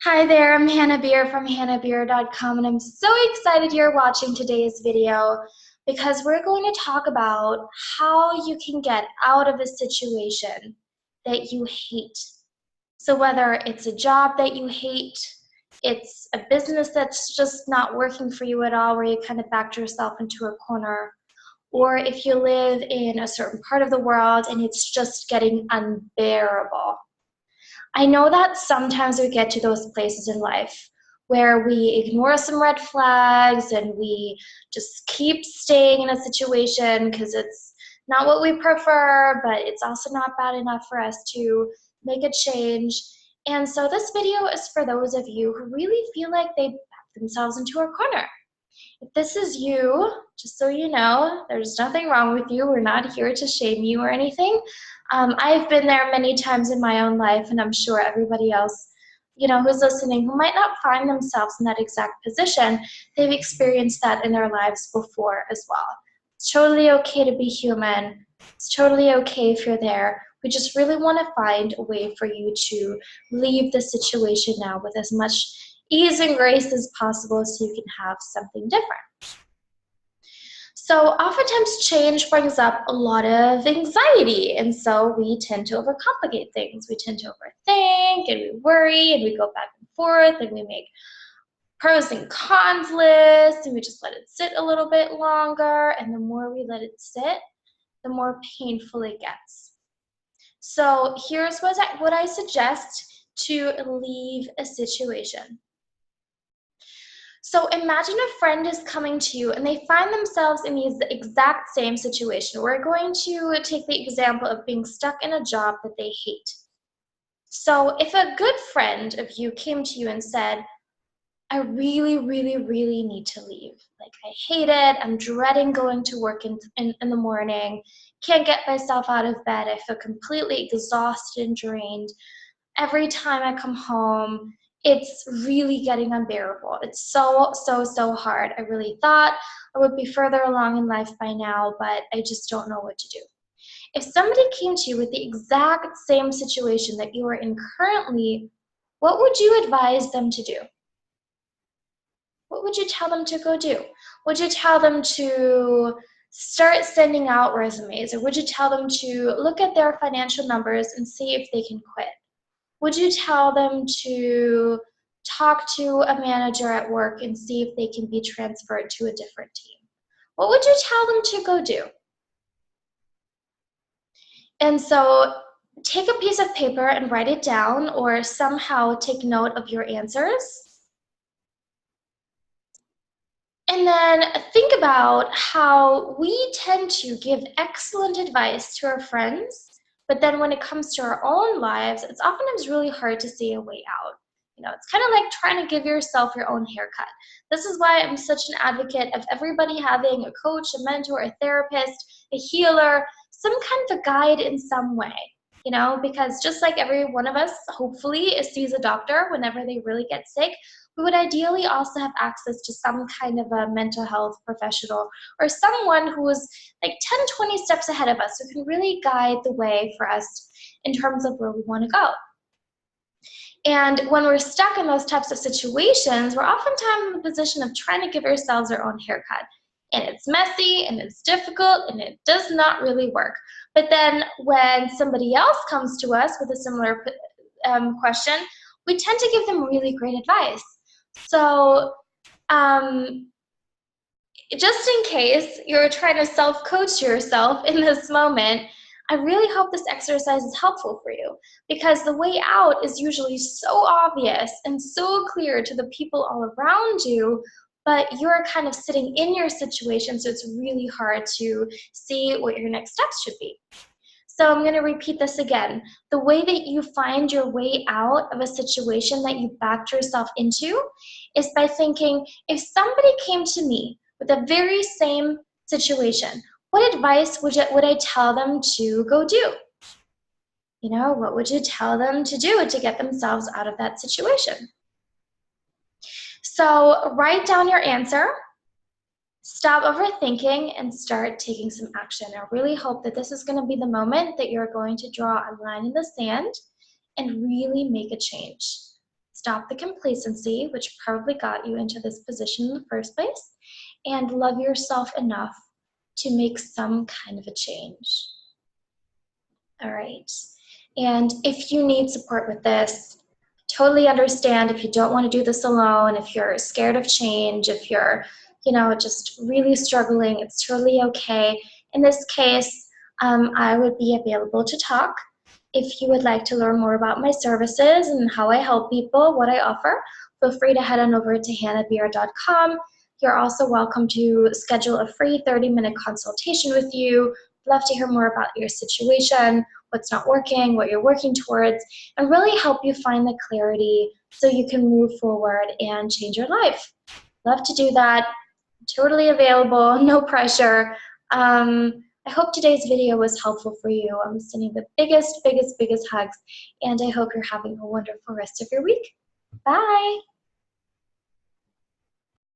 Hi there, I'm Hannah Beer from hannahbeer.com, and I'm so excited you're watching today's video because we're going to talk about how you can get out of a situation that you hate. So whether it's a job that you hate, it's a business that's just not working for you at all, where you kind of backed yourself into a corner, or if you live in a certain part of the world and it's just getting unbearable. I know that sometimes we get to those places in life where we ignore some red flags and we just keep staying in a situation because it's not what we prefer, but it's also not bad enough for us to make a change. And so this video is for those of you who really feel like they backed themselves into a corner. If this is you, just so you know, there's nothing wrong with you. We're not here to shame you or anything. I've been there many times in my own life, and I'm sure everybody else, who's listening, who might not find themselves in that exact position, they've experienced that in their lives before as well. It's totally okay to be human. It's totally okay if you're there. We just really want to find a way for you to leave the situation now with as much ease and grace as possible so you can have something different. So oftentimes change brings up a lot of anxiety, and so we tend to overcomplicate things. We tend to overthink, and we worry, and we go back and forth, and we make pros and cons lists, and we just let it sit a little bit longer, and the more we let it sit, the more painful it gets. So here's what I suggest to leave a situation. So imagine a friend is coming to you and they find themselves in the exact same situation. We're going to take the example of being stuck in a job that they hate. So if a good friend of you came to you and said, I really, really, really need to leave. Like, I hate it. I'm dreading going to work in the morning. Can't get myself out of bed. I feel completely exhausted and drained. Every time I come home, it's really getting unbearable. It's so, so, so hard. I really thought I would be further along in life by now, but I just don't know what to do. If somebody came to you with the exact same situation that you are in currently, what would you advise them to do? What would you tell them to go do? Would you tell them to start sending out resumes, or would you tell them to look at their financial numbers and see if they can quit? Would you tell them to talk to a manager at work and see if they can be transferred to a different team? What would you tell them to go do? And so take a piece of paper and write it down, or somehow take note of your answers. And then think about how we tend to give excellent advice to our friends, but then when it comes to our own lives, it's oftentimes really hard to see a way out. It's kind of like trying to give yourself your own haircut. This is why I'm such an advocate of everybody having a coach, a mentor, a therapist, a healer, some kind of a guide in some way. Because just like every one of us hopefully sees a doctor whenever they really get sick, we would ideally also have access to some kind of a mental health professional or someone who is like 10, 20 steps ahead of us who can really guide the way for us in terms of where we want to go. And when we're stuck in those types of situations, we're oftentimes in the position of trying to give ourselves our own haircut. And it's messy and it's difficult and it does not really work. But then when somebody else comes to us with a similar question, we tend to give them really great advice. So just in case you're trying to self-coach yourself in this moment, I really hope this exercise is helpful for you, because the way out is usually so obvious and so clear to the people all around you, but you're kind of sitting in your situation, so it's really hard to see what your next steps should be. So I'm going to repeat this again. The way that you find your way out of a situation that you backed yourself into is by thinking, if somebody came to me with the very same situation, what advice would I tell them to go do? What would you tell them to do to get themselves out of that situation? So write down your answer. Stop overthinking and start taking some action. I really hope that this is going to be the moment that you're going to draw a line in the sand and really make a change. stop the complacency, which probably got you into this position in the first place, and love yourself enough to make some kind of a change. All right. And if you need support with this, totally understand if you don't want to do this alone, if you're scared of change, if you're, just really struggling, it's totally okay. In this case, I would be available to talk. If you would like to learn more about my services and how I help people, what I offer, feel free to head on over to hannahbeer.com. You're also welcome to schedule a free 30-minute consultation with you. Love to hear more about your situation, what's not working, what you're working towards, and really help you find the clarity so you can move forward and change your life. Love to do that. Totally available, no pressure. I hope today's video was helpful for you. I'm sending the biggest hugs, and I hope you're having a wonderful rest of your week. Bye.